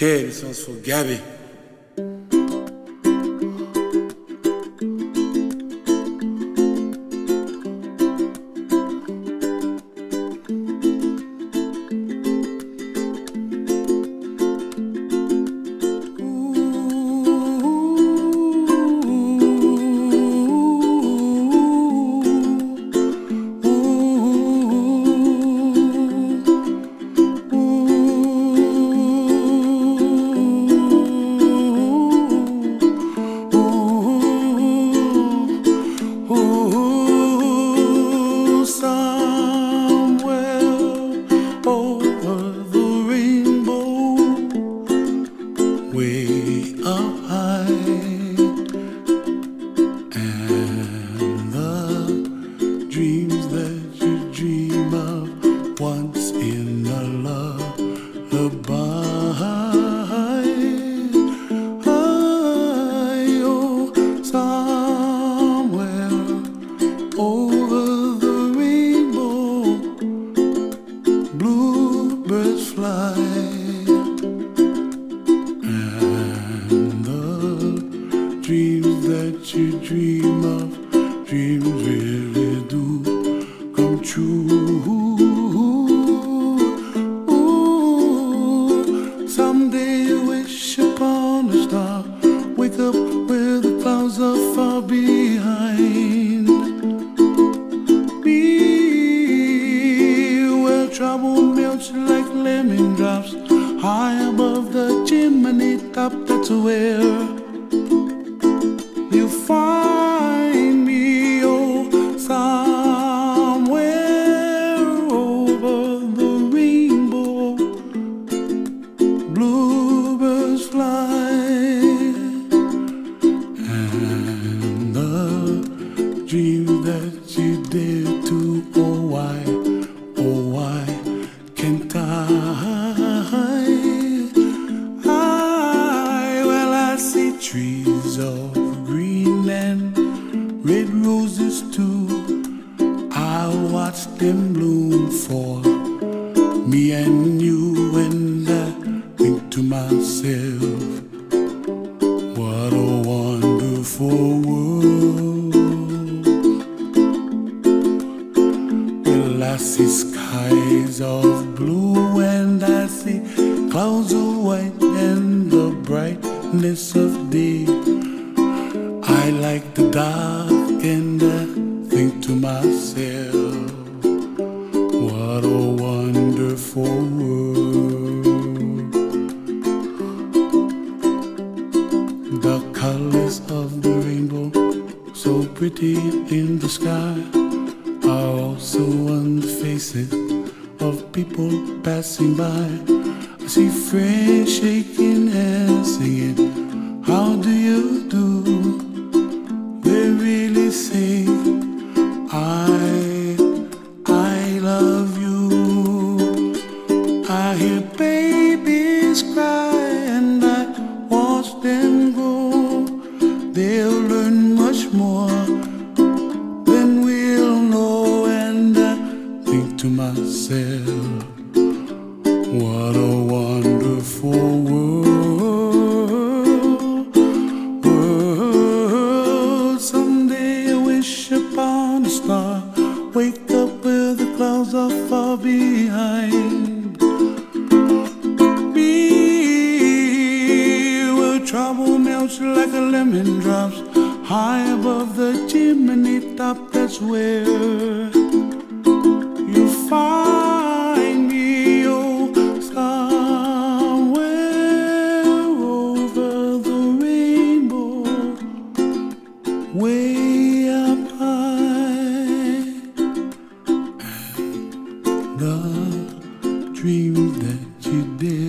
Okay, this one's for Gabby. Way up high, and the dreams that you dream of once in a lullaby. Oh, somewhere over the rainbow, bluebirds fly. Dreams that you dream of, dreams really do come true. Ooh, someday you wish upon a star, wake up where the clouds are far behind me, where trouble melts like lemon drops, high above the chimney top. That's where you find me, oh, somewhere over the rainbow, bluebirds fly, and the dreams that you dare to, oh why can't well, I see trees of green and red roses too. I watch them bloom for me and you, and I think to myself, what a wonderful world. Well, I see skies of blue, and I see clouds of white, and the brightness of day. I like the dark, and I think to myself, what a wonderful world. The colors of the rainbow, so pretty in the sky, are also on the faces of people passing by. I see friends shaking hands, singing, how do you do? They really say, I love you. I hear babies cry, and I watch them grow. They'll learn much more than we'll know, and I think to myself, what a wonderful world. Someday I wish upon a star, wake up where the clouds are far behind me, where trouble melts like a lemon drops, high above the chimney top. That's where you find me, oh, somewhere over the rainbow, way up high, and the dreams that you did